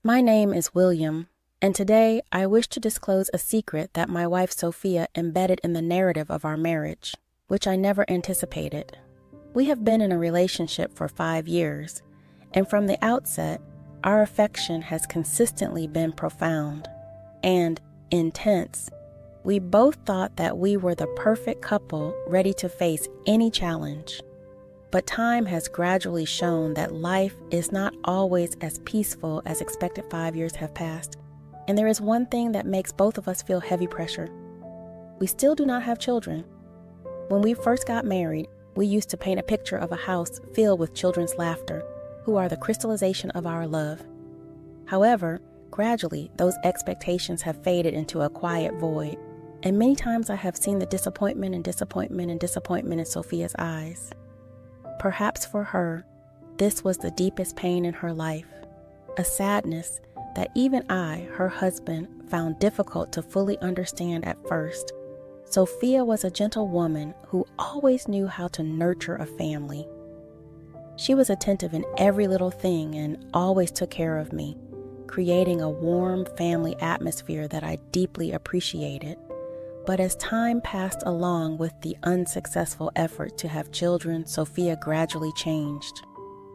My name is William, and today I wish to disclose a secret that my wife Sophia embedded in the narrative of our marriage, which I never anticipated. We have been in a relationship for 5 years, and from the outset, our affection has consistently been profound and intense. We both thought that we were the perfect couple ready to face any challenge. But time has gradually shown that life is not always as peaceful as expected. 5 years have passed, and there is one thing that makes both of us feel heavy pressure. We still do not have children. When we first got married, we used to paint a picture of a house filled with children's laughter, who are the crystallization of our love. However, gradually, those expectations have faded into a quiet void, and many times I have seen the disappointment in Sophia's eyes. Perhaps for her, this was the deepest pain in her life, a sadness that even I, her husband, found difficult to fully understand at first. Sophia was a gentle woman who always knew how to nurture a family. She was attentive in every little thing and always took care of me, creating a warm family atmosphere that I deeply appreciated. But as time passed along with the unsuccessful effort to have children, Sophia gradually changed.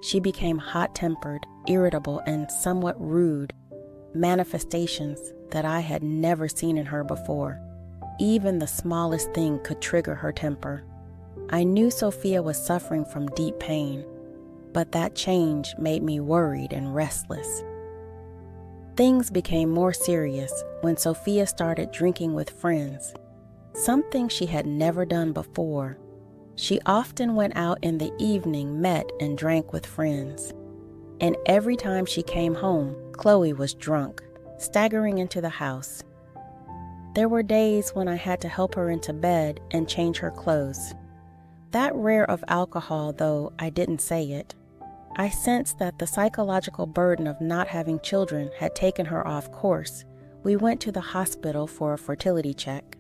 She became hot-tempered, irritable, and somewhat rude, manifestations that I had never seen in her before. Even the smallest thing could trigger her temper. I knew Sophia was suffering from deep pain, but that change made me worried and restless. Things became more serious when Sophia started drinking with friends, something she had never done before. She often went out in the evening, met and drank with friends. And every time she came home, Chloe was drunk, staggering into the house. There were days when I had to help her into bed and change her clothes. That rare of alcohol, though I didn't say it. I sensed that the psychological burden of not having children had taken her off course. We went to the hospital for a fertility check,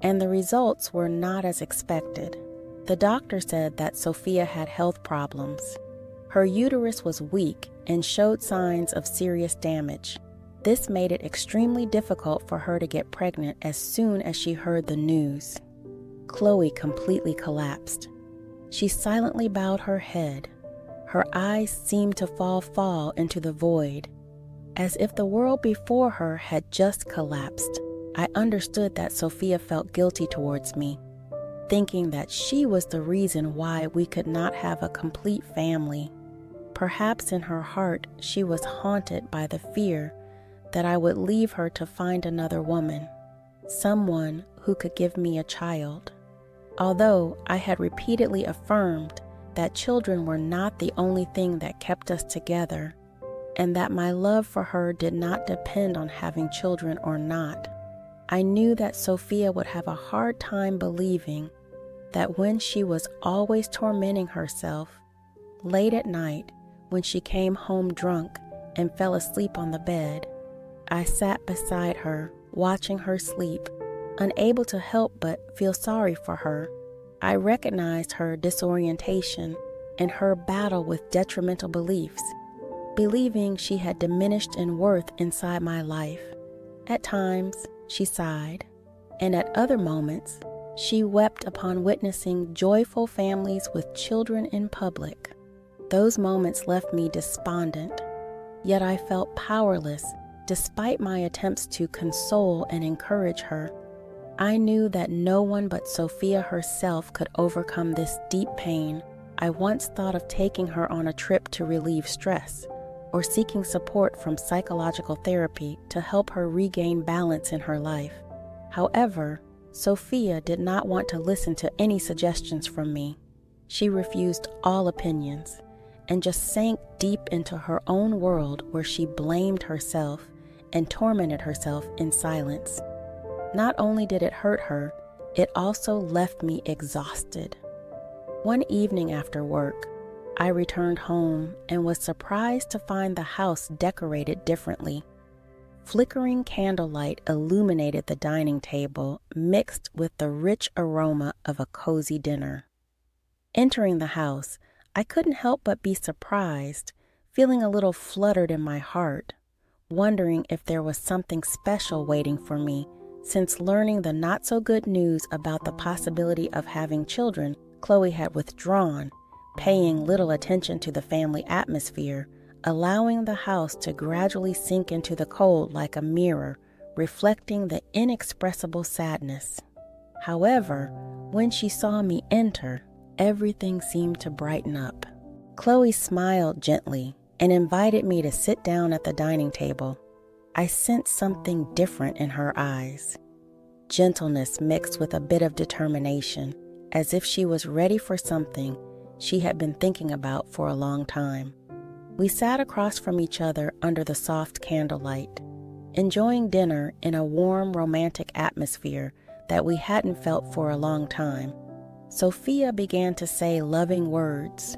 and the results were not as expected. The doctor said that Sophia had health problems. Her uterus was weak and showed signs of serious damage. This made it extremely difficult for her to get pregnant as soon as she heard the news. Chloe completely collapsed. She silently bowed her head. Her eyes seemed to fall into the void, as if the world before her had just collapsed. I understood that Sophia felt guilty towards me, thinking that she was the reason why we could not have a complete family. Perhaps in her heart, she was haunted by the fear that I would leave her to find another woman, someone who could give me a child. Although I had repeatedly affirmed that children were not the only thing that kept us together, and that my love for her did not depend on having children or not, I knew that Sophia would have a hard time believing that when she was always tormenting herself, late at night when she came home drunk and fell asleep on the bed, I sat beside her, watching her sleep, unable to help but feel sorry for her. I recognized her disorientation and her battle with detrimental beliefs, believing she had diminished in worth inside my life. At times, she sighed, and at other moments, she wept upon witnessing joyful families with children in public. Those moments left me despondent, yet I felt powerless despite my attempts to console and encourage her. I knew that no one but Sophia herself could overcome this deep pain. I once thought of taking her on a trip to relieve stress, or seeking support from psychological therapy to help her regain balance in her life. However, Sophia did not want to listen to any suggestions from me. She refused all opinions and just sank deep into her own world where she blamed herself and tormented herself in silence. Not only did it hurt her, it also left me exhausted. One evening after work, I returned home and was surprised to find the house decorated differently. Flickering candlelight illuminated the dining table, mixed with the rich aroma of a cozy dinner. Entering the house, I couldn't help but be surprised, feeling a little fluttered in my heart. wondering if there was something special waiting for me, since learning the not-so-good news about the possibility of having children, Chloe had withdrawn, paying little attention to the family atmosphere, allowing the house to gradually sink into the cold like a mirror, reflecting the inexpressible sadness. However, when she saw me enter, everything seemed to brighten up. Chloe smiled gently and invited me to sit down at the dining table. I sensed something different in her eyes. Gentleness mixed with a bit of determination, as if she was ready for something she had been thinking about for a long time. We sat across from each other under the soft candlelight, enjoying dinner in a warm, romantic atmosphere that we hadn't felt for a long time. Sophia began to say loving words,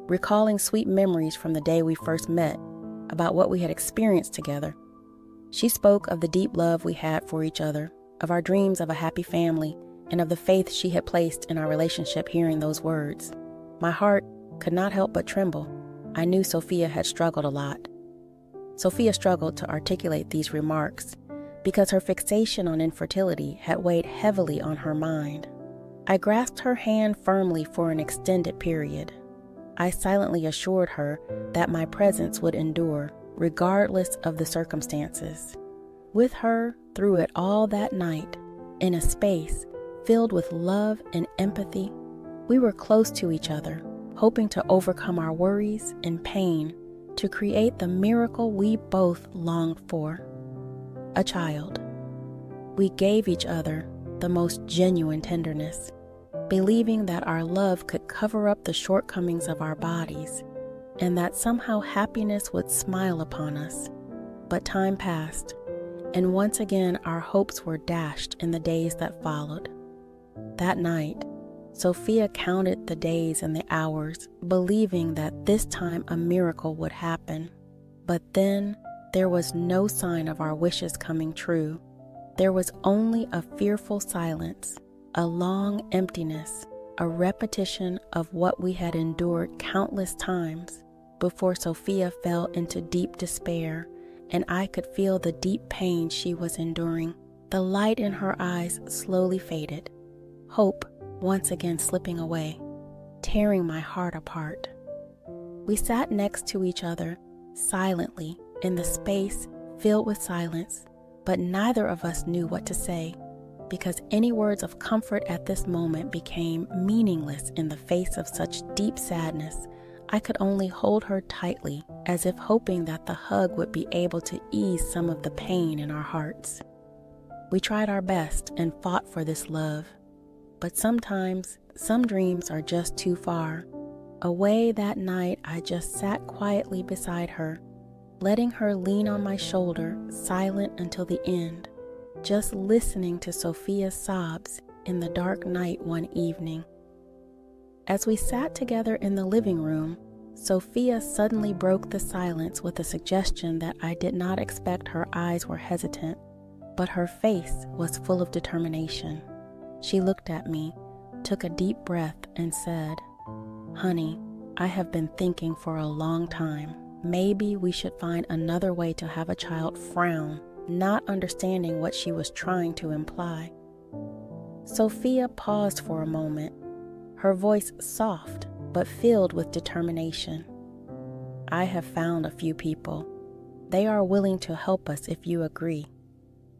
recalling sweet memories from the day we first met, about what we had experienced together. She spoke of the deep love we had for each other, of our dreams of a happy family, and of the faith she had placed in our relationship. Hearing those words, my heart could not help but tremble. I knew Sophia had struggled a lot. Sophia struggled to articulate these remarks because her fixation on infertility had weighed heavily on her mind. I grasped her hand firmly for an extended period. I silently assured her that my presence would endure, regardless of the circumstances. With her, through it all that night, in a space filled with love and empathy, we were close to each other, hoping to overcome our worries and pain to create the miracle we both longed for: a child. We gave each other the most genuine tenderness, believing that our love could cover up the shortcomings of our bodies and that somehow happiness would smile upon us. But time passed, and once again our hopes were dashed in the days that followed. That night, Sophia counted the days and the hours, believing that this time a miracle would happen. But then there was no sign of our wishes coming true. There was only a fearful silence, a long emptiness, a repetition of what we had endured countless times before Sophia fell into deep despair, and I could feel the deep pain she was enduring. The light in her eyes slowly faded, hope once again slipping away, tearing my heart apart. We sat next to each other, silently, in the space filled with silence, but neither of us knew what to say, because any words of comfort at this moment became meaningless in the face of such deep sadness. I could only hold her tightly, as if hoping that the hug would be able to ease some of the pain in our hearts. We tried our best and fought for this love, but sometimes some dreams are just too far. Away that night, I just sat quietly beside her, letting her lean on my shoulder, silent until the end, just listening to Sophia's sobs in the dark night one evening. As we sat together in the living room, Sophia suddenly broke the silence with a suggestion that I did not expect. Her eyes were hesitant, but her face was full of determination. She looked at me, took a deep breath, and said, "Honey, I have been thinking for a long time. Maybe we should find another way to have a child." Frown, not understanding what she was trying to imply. Sophia paused for a moment, her voice soft but filled with determination. "I have found a few people. They are willing to help us if you agree.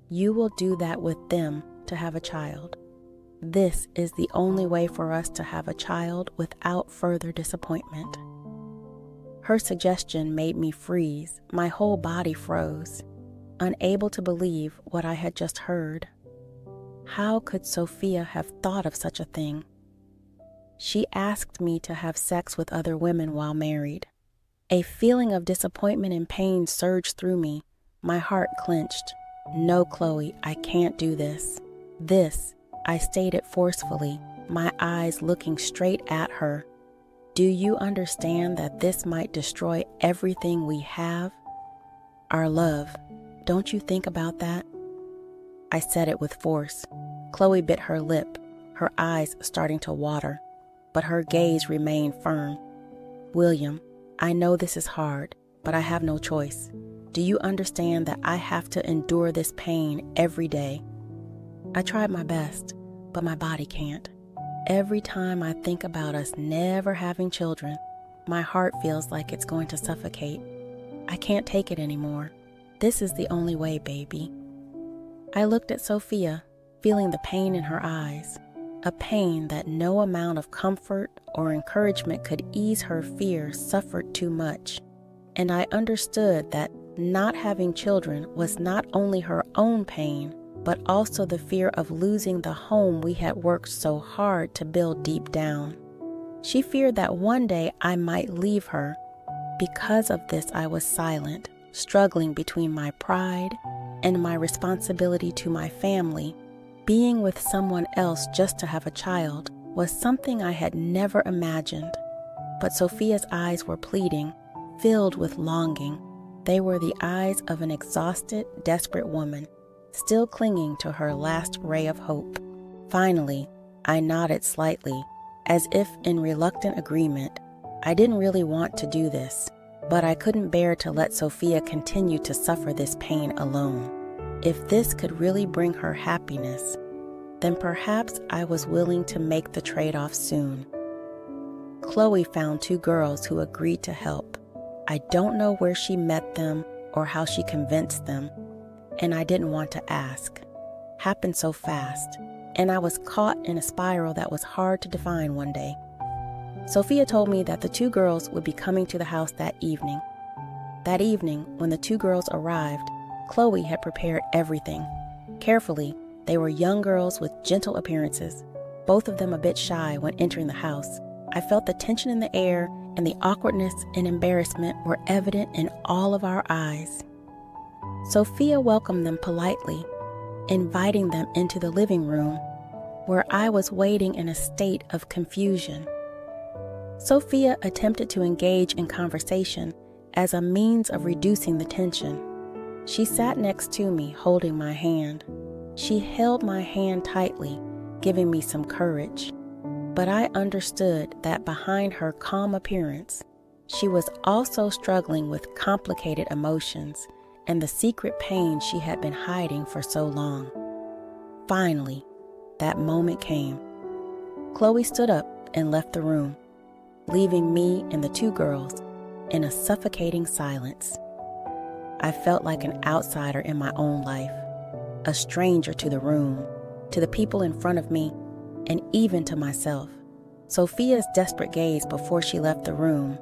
You will do that with them to have a child. This is the only way for us to have a child without further disappointment." Her suggestion made me freeze. My whole body froze, unable to believe what I had just heard. How could Sophia have thought of such a thing? She asked me to have sex with other women while married. A feeling of disappointment and pain surged through me. My heart clenched. "No, Chloe, I can't do this." "This," I stated forcefully, my eyes looking straight at her. "Do you understand that this might destroy everything we have? Our love. Don't you think about that?" I said it with force. Chloe bit her lip, her eyes starting to water, but her gaze remained firm. "William, I know this is hard, but I have no choice. Do you understand that I have to endure this pain every day? I tried my best, but my body can't. Every time I think about us never having children, my heart feels like it's going to suffocate. I can't take it anymore. This is the only way, baby. I looked at Sophia, feeling the pain in her eyes, a pain that no amount of comfort or encouragement could ease. Her fear suffered too much, and I understood that not having children was not only her own pain, but also the fear of losing the home we had worked so hard to build deep down. She feared that one day I might leave her. Because of this, I was silent, struggling between my pride and my responsibility to my family. Being with someone else just to have a child was something I had never imagined. But Sophia's eyes were pleading, filled with longing. They were the eyes of an exhausted, desperate woman, still clinging to her last ray of hope. Finally, I nodded slightly, as if in reluctant agreement. I didn't really want to do this, but I couldn't bear to let Sophia continue to suffer this pain alone. If this could really bring her happiness, then perhaps I was willing to make the trade-off soon. Chloe found 2 girls who agreed to help. I don't know where she met them or how she convinced them, and I didn't want to ask. Happened so fast, and I was caught in a spiral that was hard to define one day. Sophia told me that the 2 girls would be coming to the house that evening. That evening, when the 2 girls arrived, Chloe had prepared everything. Carefully, they were young girls with gentle appearances, both of them a bit shy when entering the house. I felt the tension in the air, and the awkwardness and embarrassment were evident in all of our eyes. Sophia welcomed them politely, inviting them into the living room, where I was waiting in a state of confusion. Sophia attempted to engage in conversation as a means of reducing the tension. She sat next to me, holding my hand. She held my hand tightly, giving me some courage. But I understood that behind her calm appearance, she was also struggling with complicated emotions and the secret pain she had been hiding for so long. Finally, that moment came. Chloe stood up and left the room, leaving me and the 2 girls in a suffocating silence. I felt like an outsider in my own life, a stranger to the room, to the people in front of me, and even to myself. Sophia's desperate gaze before she left the room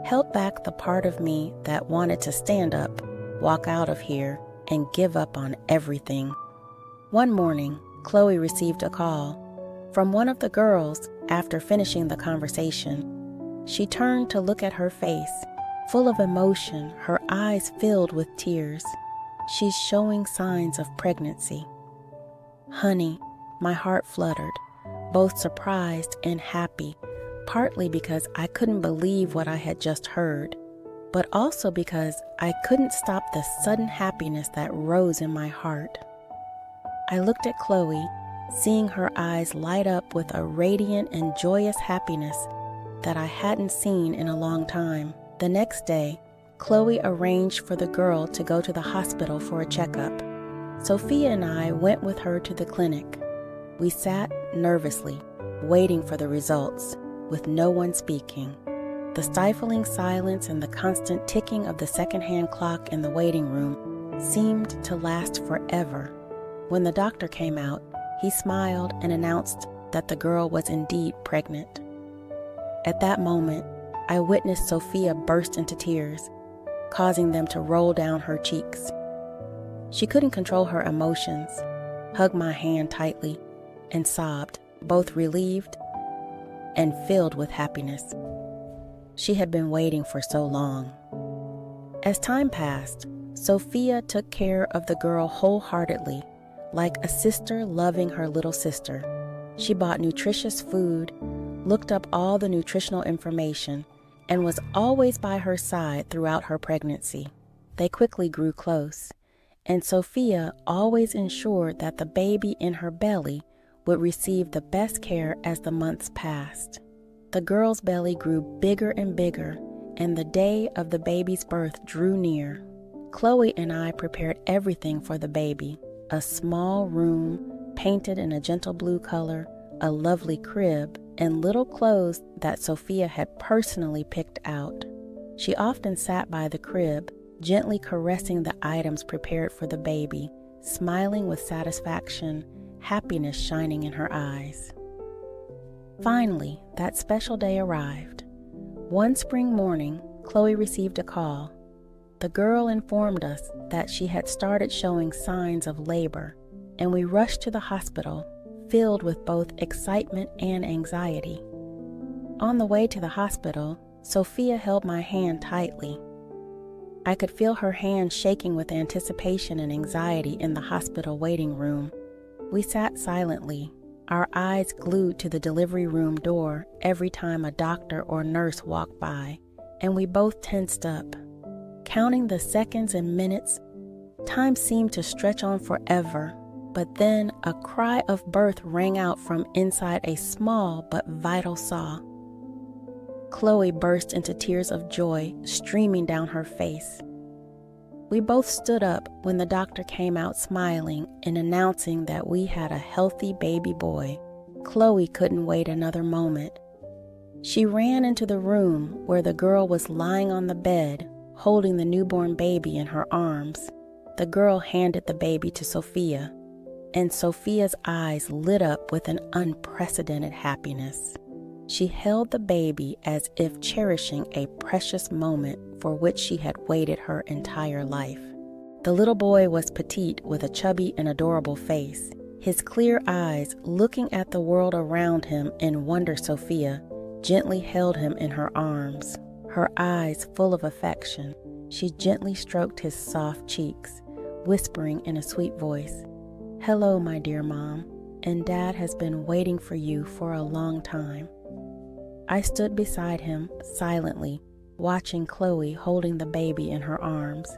held back the part of me that wanted to stand up, walk out of here, and give up on everything. One morning, Chloe received a call from one of the girls after finishing the conversation. She turned to look at her face, full of emotion, her eyes filled with tears. She's showing signs of pregnancy. Honey, my heart fluttered, both surprised and happy, partly because I couldn't believe what I had just heard, but also because I couldn't stop the sudden happiness that rose in my heart. I looked at Chloe, seeing her eyes light up with a radiant and joyous happiness that I hadn't seen in a long time. The next day, Chloe arranged for the girl to go to the hospital for a checkup. Sophia and I went with her to the clinic. We sat nervously, waiting for the results, with no one speaking. The stifling silence and the constant ticking of the second-hand clock in the waiting room seemed to last forever. When the doctor came out, he smiled and announced that the girl was indeed pregnant. At that moment, I witnessed Sophia burst into tears, causing them to roll down her cheeks. She couldn't control her emotions, hugged my hand tightly, and sobbed, both relieved and filled with happiness. She had been waiting for so long. As time passed, Sophia took care of the girl wholeheartedly, like a sister loving her little sister. She bought nutritious food, looked up all the nutritional information, and was always by her side throughout her pregnancy. They quickly grew close, and Sophia always ensured that the baby in her belly would receive the best care as the months passed. The girl's belly grew bigger and bigger, and the day of the baby's birth drew near. Chloe and I prepared everything for the baby: a small room painted in a gentle blue color, a lovely crib, and little clothes that Sophia had personally picked out. She often sat by the crib, gently caressing the items prepared for the baby, smiling with satisfaction, happiness shining in her eyes. Finally, that special day arrived. One spring morning, Chloe received a call. The girl informed us that she had started showing signs of labor, and we rushed to the hospital, filled with both excitement and anxiety. On the way to the hospital, Sophia held my hand tightly. I could feel her hand shaking with anticipation and anxiety in the hospital waiting room. We sat silently, our eyes glued to the delivery room door every time a doctor or nurse walked by, and we both tensed up. Counting the seconds and minutes, time seemed to stretch on forever, but then a cry of birth rang out from inside a small but vital saw. Chloe burst into tears of joy streaming down her face. We both stood up when the doctor came out smiling and announcing that we had a healthy baby boy. Chloe couldn't wait another moment. She ran into the room where the girl was lying on the bed, holding the newborn baby in her arms. The girl handed the baby to Sophia, and Sophia's eyes lit up with an unprecedented happiness. She held the baby as if cherishing a precious moment for which she had waited her entire life. The little boy was petite with a chubby and adorable face, his clear eyes looking at the world around him in wonder. Sophia gently held him in her arms, her eyes full of affection. She gently stroked his soft cheeks, whispering in a sweet voice, "Hello, my dear mom, and Dad has been waiting for you for a long time." I stood beside him, silently, watching Chloe holding the baby in her arms,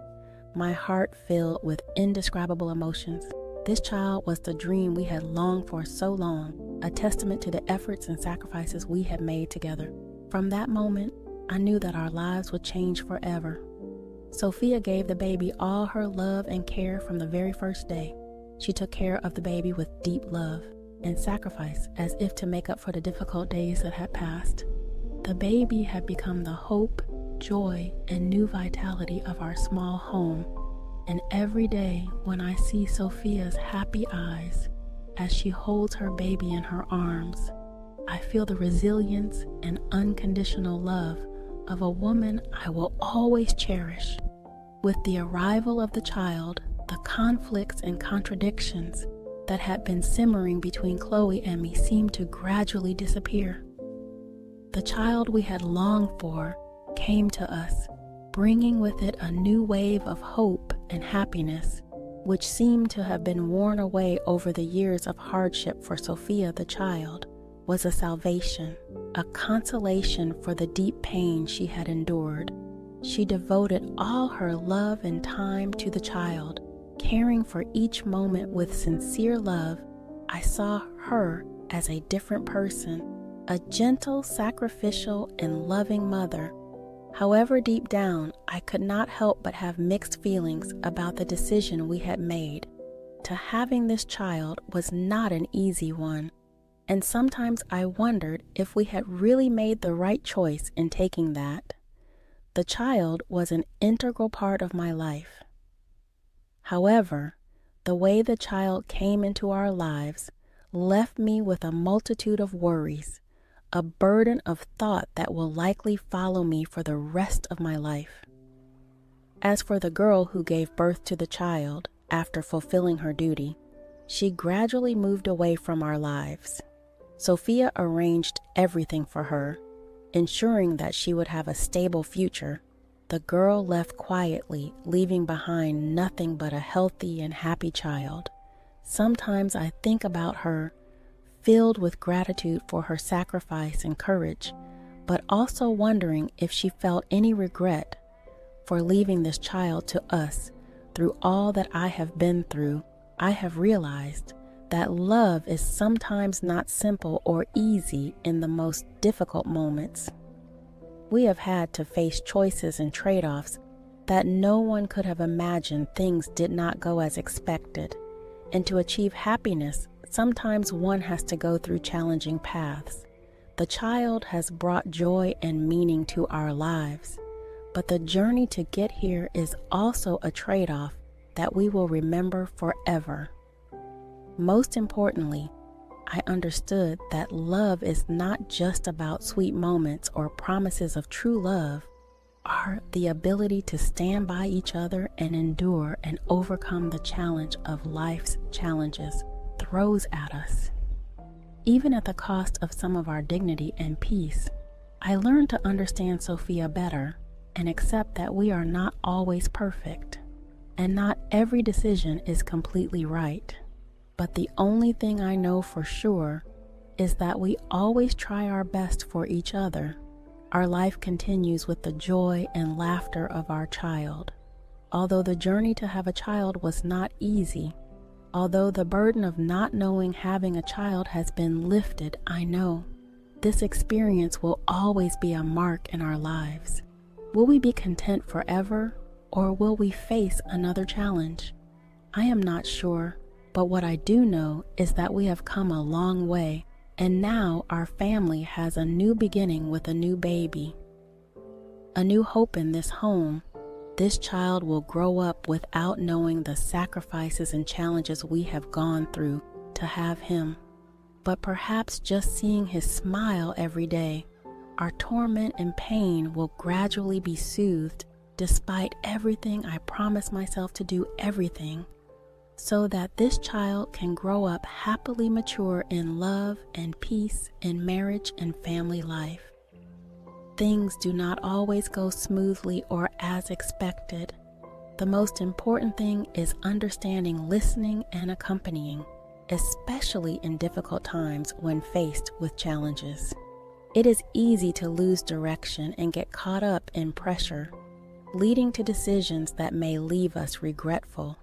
my heart filled with indescribable emotions. This child was the dream we had longed for so long, a testament to the efforts and sacrifices we had made together. From that moment, I knew that our lives would change forever. Sophia gave the baby all her love and care from the very first day. She took care of the baby with deep love and sacrifice, as if to make up for the difficult days that had passed. The baby had become the hope, joy, and new vitality of our small home. And every day when I see Sophia's happy eyes as she holds her baby in her arms, I feel the resilience and unconditional love of a woman I will always cherish. With the arrival of the child, the conflicts and contradictions that had been simmering between Chloe and me seemed to gradually disappear. The child we had longed for came to us, bringing with it a new wave of hope and happiness, which seemed to have been worn away over the years of hardship. For Sophia, the child was a salvation, a consolation for the deep pain she had endured. She devoted all her love and time to the child, caring for each moment with sincere love. I saw her as a different person, a gentle, sacrificial, and loving mother. However, deep down, I could not help but have mixed feelings about the decision we had made. To having this child was not an easy one, and sometimes I wondered if we had really made the right choice in taking that. The child was an integral part of my life. However, the way the child came into our lives left me with a multitude of worries, a burden of thought that will likely follow me for the rest of my life. As for the girl who gave birth to the child after fulfilling her duty, she gradually moved away from our lives. Sophia arranged everything for her, ensuring that she would have a stable future. The girl left quietly, leaving behind nothing but a healthy and happy child. Sometimes I think about her, filled with gratitude for her sacrifice and courage, but also wondering if she felt any regret for leaving this child to us. Through all that I have been through, I have realized that love is sometimes not simple or easy in the most difficult moments. We have had to face choices and trade-offs, that no one could have imagined things did not go as expected, and to achieve happiness, sometimes one has to go through challenging paths. The child has brought joy and meaning to our lives, but the journey to get here is also a trade-off that we will remember forever. Most importantly, I understood that love is not just about sweet moments or promises of true love, or the ability to stand by each other and endure and overcome the challenge of life's challenges throws at us. Even at the cost of some of our dignity and peace, I learned to understand Sophia better and accept that we are not always perfect, and not every decision is completely right. But the only thing I know for sure is that we always try our best for each other. Our life continues with the joy and laughter of our child. Although the journey to have a child was not easy, although the burden of not knowing having a child has been lifted, I know this experience will always be a mark in our lives. Will we be content forever, or will we face another challenge? I am not sure, but what I do know is that we have come a long way, and now our family has a new beginning with a new baby. A new hope in this home. This child will grow up without knowing the sacrifices and challenges we have gone through to have him. But perhaps just seeing his smile every day, our torment and pain will gradually be soothed despite everything I promise myself to do everything, so that this child can grow up happily mature in love and peace in marriage and family life. Things do not always go smoothly or as expected. The most important thing is understanding, listening, and accompanying, especially in difficult times when faced with challenges. It is easy to lose direction and get caught up in pressure, leading to decisions that may leave us regretful.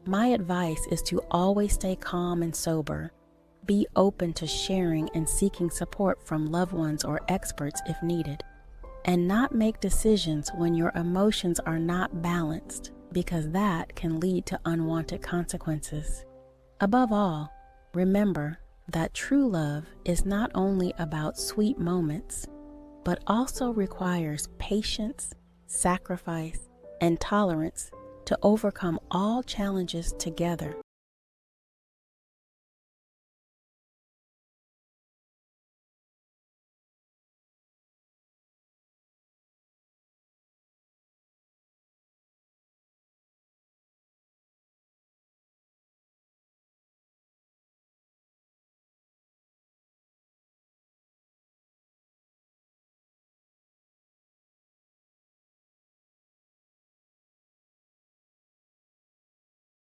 My advice is to always stay calm and sober, be open to sharing and seeking support from loved ones or experts if needed, and not make decisions when your emotions are not balanced, because that can lead to unwanted consequences. Above all, remember that true love is not only about sweet moments, but also requires patience, sacrifice, and tolerance to overcome all challenges together.